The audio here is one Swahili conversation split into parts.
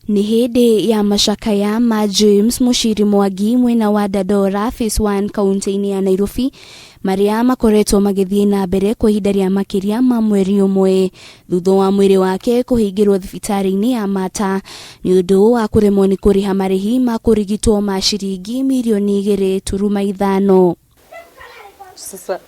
Ni hĩndĩ ya macakaya ma James Muchiri Mwangi mwena wa Dandora Phase One kaunti-ini ya Nairobi maria makoretwo magithie na mbere kwa ihinda rĩa makiria ma mweri ũmwe thutha wa mwiri wake kuhingirwo thibitari-ini ya Mata ni undu wa kuremwo ni kuriha marihi ma kurigitwo ma ciringi milioni 2.5. Sasa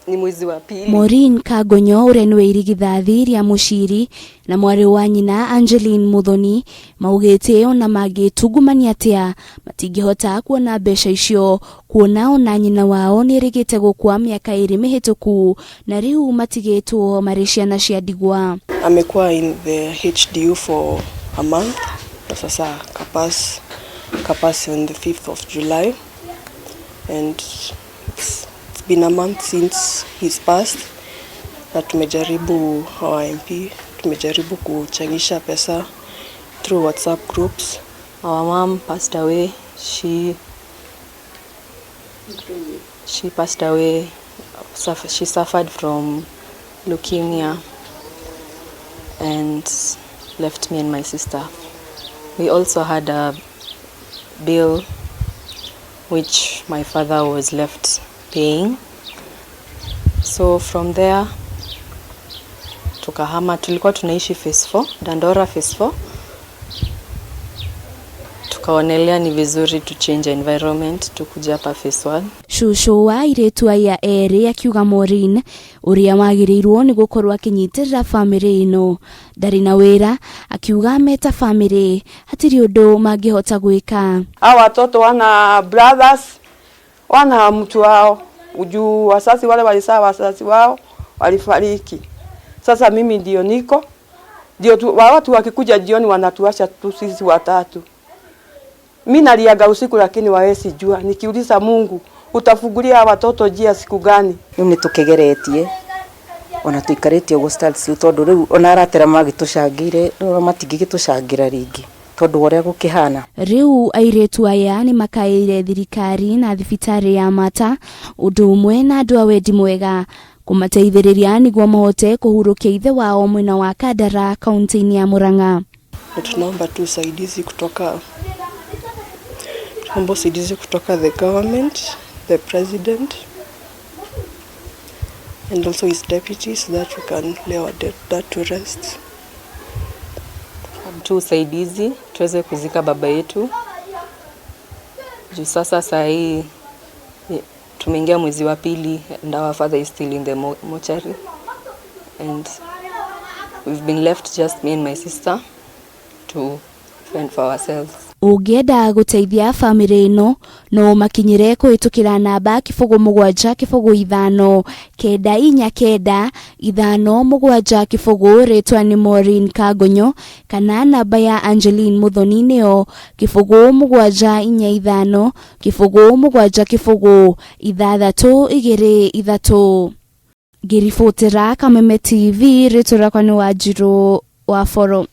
ni mwezi wa pili. Maureen Kagonyo uria niwe irigithathi ria Muchiri na mwari wa nyina Angeline Muthoni maugite ona magitungumania atia matingihota kuona mbeca icio kuona ona nyina wao ni irigite gukua miaka 2 mihituku na riu matigitwo mari ciana cia ndigwa. Amekuwa in the HDU for a month. Sasa kapas on the 5th of July and it's been a month since he's passed. Na tumejaribu our MP, tumejaribu kuchangisha pesa through WhatsApp groups. Our mom passed away. She passed away. She suffered from leukemia and left me and my sister. We also had a bill which my father was left paying. So from there tukahama, tulikuwa tunaishi Phase 4, Dandora Phase 4. Tukaonelea ni vizuri to change environment tukuja hapa Phase 1. Shushu wa Airutu ya eeri akiuga Maureen uria wagirirwo ni gukorwa akinyitirira family ino ndari na wira akiuga meta family hatiri undu mangihota gwika. Hawa watoto wana brothers, wana mtu wao, ujuu wasasi wale walisaa wasasi wao walifariki. Sasa mimi ndio niko, ndio watu wakikuja jioni wanatuacha tu sisi watatu. Mimi naliaga usiku lakini waesi jua, nikiuliza Mungu utafungulia watoto jia siku gani? Mimi tukigeretie ona tuikaretie gustarts tondu riu ona aratera magitucangire no matingigitucangira ringi tondu uria gukihana. Riu Airutu aya nimakaire thirikari na thibitari ya Mata undu umwe na andu a wendi mwega kumateithiriria niguo mahote kuhurukia ithe wao mwena wa Dandora kaunti-ini ya Murang'a. Tunaomba tu usaidizi kutoka the government, the president and also his deputies so that we can lay our debt to rest. Tu usaidizi tuweze kuzika baba yetu. Juu sasa sahi tumeingia mwezi wa pili and our father is still in the mortuary and we've been left just me and my sister to fend for ourselves. Ungenda guteithia family ino no makinyire kuhitukira namba 0775499575 retwa ni Maureen Kagonyo kana namba ya Angeline Muthoni nio 0775 girifotera Kameme TV retwa kwa ni Wanjiru wa Foro.